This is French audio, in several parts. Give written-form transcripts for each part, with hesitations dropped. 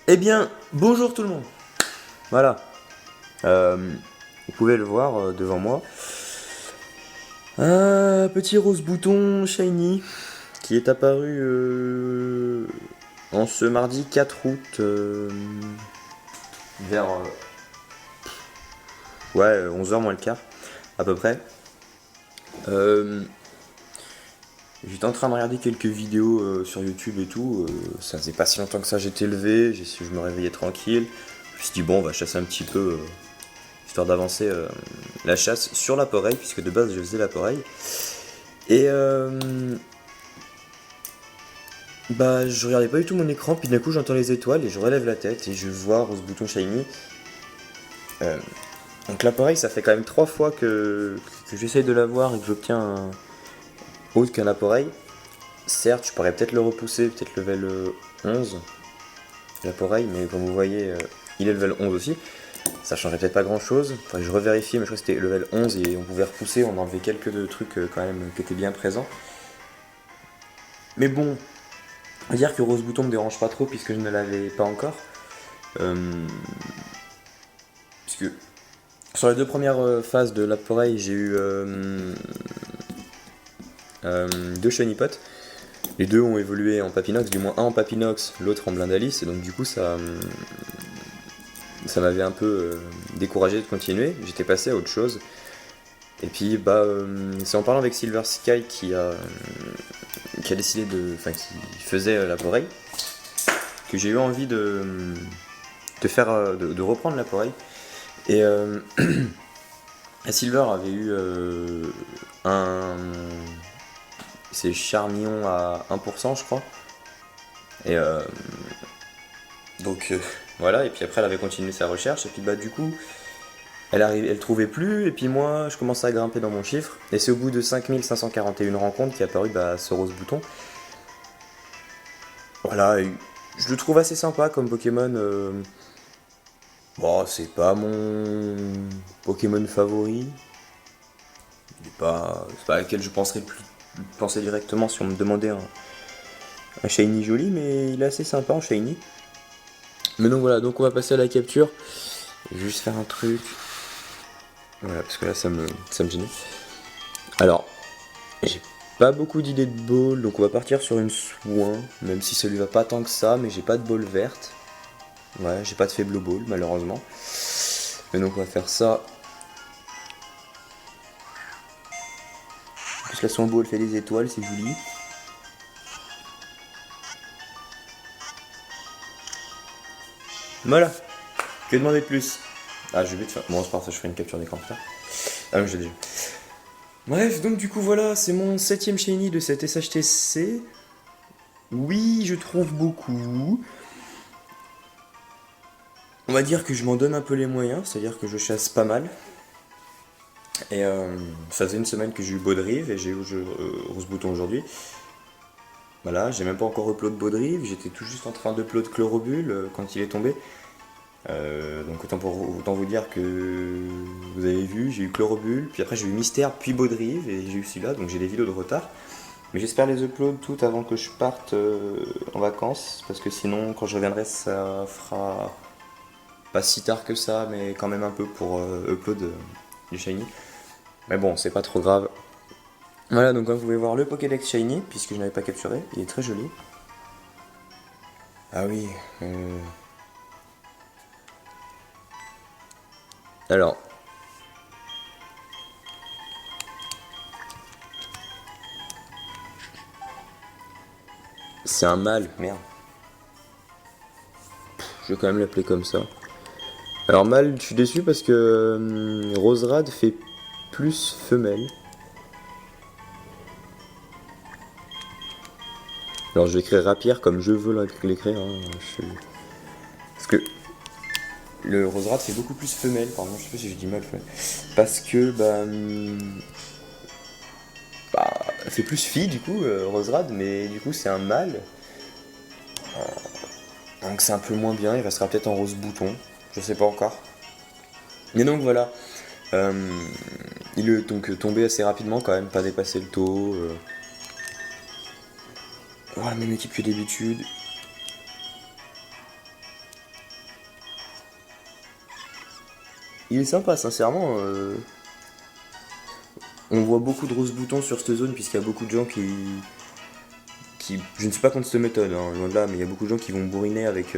Eh bien, bonjour tout le monde. Voilà. Vous pouvez le voir devant moi. Un petit rose bouton shiny qui est apparu en ce mardi 4 août vers 11h moins le quart à peu près. Euh, J'étais en train de regarder quelques vidéos sur YouTube et tout. Ça faisait pas si longtemps que ça j'étais levé. Je me réveillais tranquille. Je me suis dit bon on va chasser un petit peu histoire d'avancer la chasse sur l'appareil, puisque de base je faisais l'appareil. Et bah je regardais pas du tout mon écran, puis d'un coup j'entends les étoiles et je relève la tête et je vois Rose Bouton Shiny. Euh, donc l'appareil ça fait quand même 3 fois que j'essaye de l'avoir et que j'obtiens un autre qu'un appareil. Certes je pourrais peut-être le repousser, peut-être level 11 l'appareil, mais comme vous voyez il est level 11 aussi. Ça changerait peut-être pas grand chose, enfin je revérifie mais je crois que c'était level 11 et on pouvait repousser, on enlevait quelques de trucs quand même qui étaient bien présents. Mais bon, on va dire que Rose Bouton me dérange pas trop puisque je ne l'avais pas encore. Euh, Puisque sur les 2 premières phases de l'appareil j'ai eu 2 shiny pots. Les deux ont évolué en Papinox, du moins un en Papinox, l'autre en Blindalis, et donc du coup ça m'avait un peu découragé de continuer, j'étais passé à autre chose. Et puis c'est en parlant avec Silver Sky qui a décidé enfin qui faisait l'appareil, que j'ai eu envie de reprendre l'appareil. Et Silver avait eu un. C'est Charmillon à 1%, je crois. Et donc voilà, et puis après elle avait continué sa recherche, et puis du coup, elle trouvait plus, et puis moi je commençais à grimper dans mon chiffre, et c'est au bout de 5541 rencontres qu'est apparu ce rose bouton. Voilà, et je le trouve assez sympa comme Pokémon. Bon, c'est pas mon Pokémon favori. C'est pas à laquelle je penserais le plus penser directement si on me demandait un shiny joli, mais il est assez sympa en shiny. Mais donc voilà, donc on va passer à la capture. Je vais juste faire un truc. Voilà, parce que là ça me gêne. Alors, j'ai pas beaucoup d'idées de ball, donc on va partir sur une soin, même si ça lui va pas tant que ça, mais j'ai pas de ball verte. Ouais, j'ai pas de faible ball malheureusement. Mais donc on va faire ça. Parce que son ball fait des étoiles, c'est joli. Voilà, que demander de plus? Ah, j'ai oublié de faire. Bon, c'est pas ça, je ferai une capture d'écran plus tard. Ah, mais j'ai déjà. Bref, donc du coup, voilà, c'est mon 7ème shiny de cette SHTC. Oui, je trouve beaucoup. On va dire que je m'en donne un peu les moyens, c'est-à-dire que je chasse pas mal. Et ça faisait une semaine que j'ai eu Baudrive et j'ai eu Rose Bouton aujourd'hui. Voilà, j'ai même pas encore upload Baudrive, j'étais tout juste en train d'upload Chlorobule quand il est tombé. Donc autant vous dire que vous avez vu, j'ai eu Chlorobule, puis après j'ai eu Mystère, puis Baudrive, et j'ai eu celui-là, donc j'ai des vidéos de retard. Mais j'espère les upload toutes avant que je parte en vacances, parce que sinon quand je reviendrai ça fera pas si tard que ça, mais quand même un peu pour upload du Shiny. Mais bon, c'est pas trop grave. Voilà, donc comme vous pouvez voir le Pokédex Shiny, puisque je n'avais pas capturé, il est très joli. Ah oui. Alors, c'est un mâle, merde. Je vais quand même l'appeler comme ça. Alors mâle, je suis déçu parce que Roserad fait plus femelle. Alors je vais écrire rapière comme je veux l'écrire. Hein. Parce que le Roserad fait beaucoup plus femelle, pardon, je sais pas si je dis mal femelle. Parce que fait plus fille du coup, Roserad, mais du coup c'est un mâle. Donc c'est un peu moins bien, il restera peut-être en rose bouton, je sais pas encore. Mais donc voilà. Euh, il est donc tombé assez rapidement quand même, pas dépassé le taux. Voilà, même équipe que d'habitude. il est sympa, sincèrement. On voit beaucoup de rose boutons sur cette zone, puisqu'il y a beaucoup de gens je ne suis pas contre cette méthode, hein, loin de là, mais il y a beaucoup de gens qui vont bourriner avec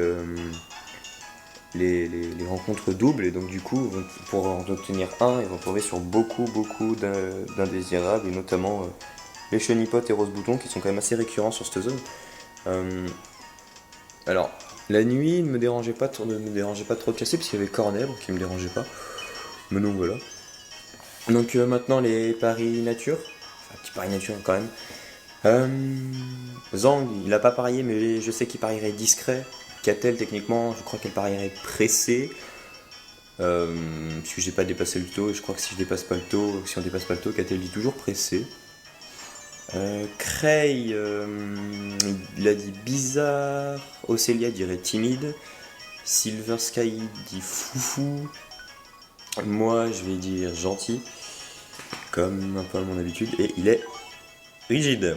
les rencontres doubles, et donc du coup, pour en obtenir un, ils vont tomber sur beaucoup d'indésirables, et notamment les chenipotes et rose boutons, qui sont quand même assez récurrents sur cette zone. Euh, alors, la nuit ne me dérangeait pas, ne me dérangeait pas trop de chasser, puisqu'il y avait cornèbre qui me dérangeait pas. Mais donc voilà. Donc maintenant les paris nature, enfin petit pari nature quand même. Euh, Zhang, il a pas parié, mais je sais qu'il parierait discret. Catel, techniquement, je crois qu'elle parierait pressée. Puisque j'ai pas dépassé le taux, et je crois que si je dépasse pas le taux, si on dépasse pas le taux, Catel dit toujours pressé. Cray, il a dit bizarre. Océlia dirait timide. Silver Sky dit foufou. Moi, je vais dire gentil, comme un peu à mon habitude, et il est rigide.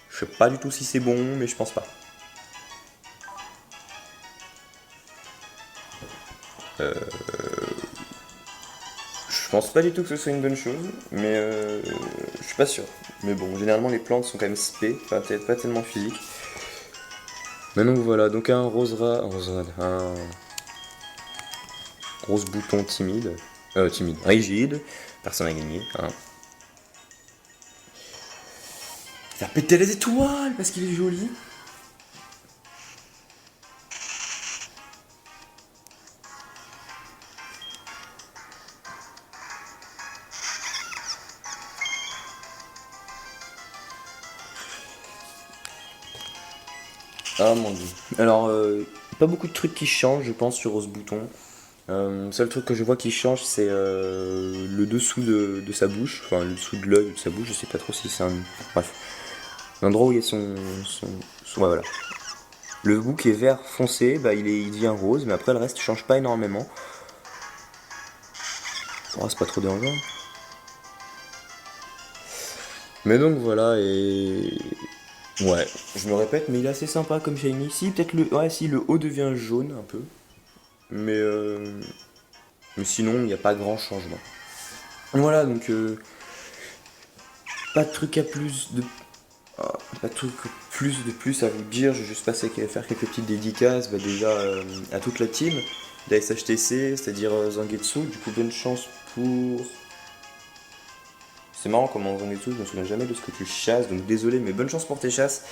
Je sais pas du tout si c'est bon, mais je pense pas. Je pense pas du tout que ce soit une bonne chose, mais je suis pas sûr. Mais bon, généralement les plantes sont quand même spé, enfin peut-être pas tellement physiques. Mais donc voilà, donc un un rose bouton timide, rigide, personne n'a gagné. Hein. Faire péter les étoiles parce qu'il est joli. Ah mon dieu. Alors, pas beaucoup de trucs qui changent, je pense, sur Rose Bouton. Le seul truc que je vois qui change, c'est le dessous de sa bouche, enfin le dessous de l'œil de sa bouche, je sais pas trop si c'est un. Bref. L'endroit où il y a ouais, voilà. Le bout qui est vert foncé, bah, il devient rose, mais après le reste change pas énormément. Oh, c'est pas trop dérangeant. Mais donc voilà, et. Ouais, je me répète, mais il est assez sympa comme shiny. Si, peut-être le. Ouais, si, le haut devient jaune un peu. Mais, mais sinon, il n'y a pas grand changement. Voilà, donc pas de truc à plus de. Pas de truc de plus à vous dire, je vais juste faire quelques petites dédicaces déjà à toute la team d'ASHTC, c'est-à-dire Zangetsu. Du coup, bonne chance pour. C'est marrant comment Zangetsu, je me souviens jamais de ce que tu chasses, donc désolé, mais bonne chance pour tes chasses.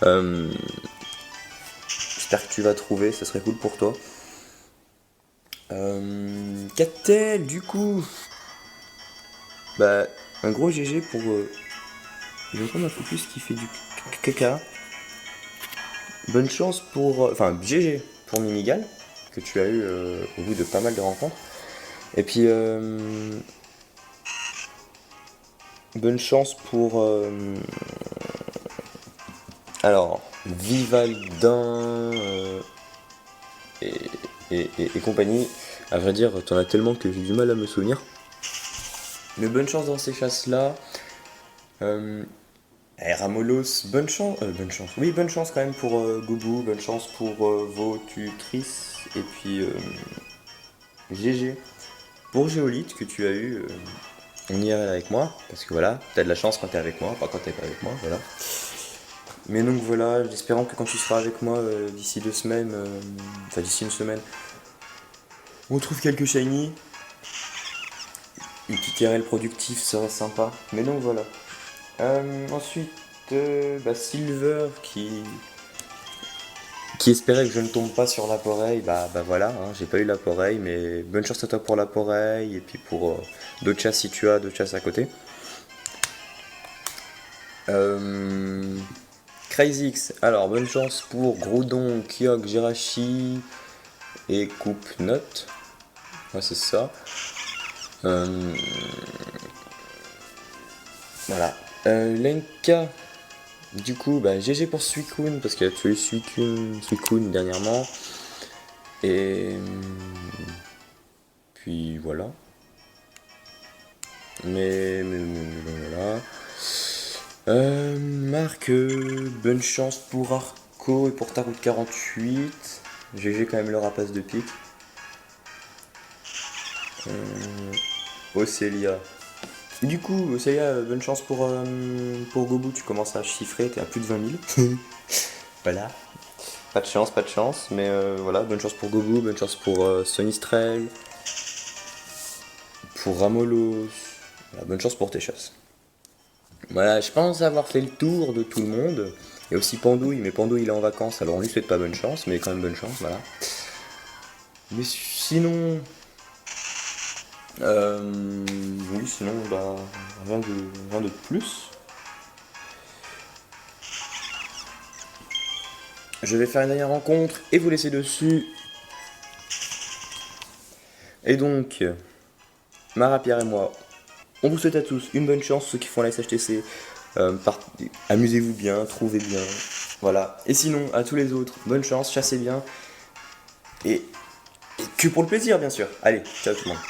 Euh, J'espère que tu vas trouver, ça serait cool pour toi. Qu'a-t-elle du coup? Bah, un gros GG pour. J'entends ma focus qui fait du caca. Bonne chance pour. Enfin, GG pour Minigal, que tu as eu au bout de pas mal de rencontres. Et puis, bonne chance pour. Alors, Vivaldin et, et compagnie. À vrai dire, t'en as tellement que j'ai du mal à me souvenir. Mais bonne chance dans ces chasses-là. Ramolos, bonne chance. Oui, bonne chance quand même pour Goubou, bonne chance pour Votutrice, et puis GG pour Géolite que tu as eu en IRL avec moi, parce que voilà, t'as de la chance quand t'es avec moi, pas quand t'es pas avec moi, voilà. Mais donc voilà, espérant que quand tu seras avec moi d'ici 2 semaines, enfin d'ici une semaine, on trouve quelques shiny. Une petite IRL productif serait sympa. Mais donc voilà. Ensuite, Silver qui espérait que je ne tombe pas sur l'appareil, bah voilà, hein, j'ai pas eu l'appareil, mais bonne chance à toi pour l'appareil, et puis pour d'autres chasses si tu as d'autres chasses à côté. Crazy X, alors bonne chance pour Groudon, Kyok, Jirachi et Coupe Note. Ouais, c'est ça. Voilà. Lenka, du coup, GG pour Suicune, parce qu'elle a tué Suicune dernièrement. Et puis voilà. Mais voilà. Marc, bonne chance pour Arco et pour ta route 48. GG quand même le rapace de pique. Océlia. Du coup, Océlia, bonne chance pour Gobu, tu commences à chiffrer, t'es à plus de 20 000. Voilà. Pas de chance, mais voilà, bonne chance pour Gobu, bonne chance pour Sonistrel, pour Ramolos. Voilà, bonne chance pour tes chasses. Voilà, je pense avoir fait le tour de tout le monde. Et aussi Pandouille, mais Pandouille il est en vacances, alors on lui souhaite pas bonne chance, mais quand même bonne chance, voilà. Mais sinon. Oui, sinon, bah, rien de plus. Je vais faire une dernière rencontre et vous laisser dessus. Et donc, Mara, Pierre et moi, on vous souhaite à tous une bonne chance, ceux qui font la SHTC. Amusez-vous bien, trouvez bien. Voilà. Et sinon, à tous les autres, bonne chance, chassez bien. Et que pour le plaisir, bien sûr. Allez, ciao tout le monde.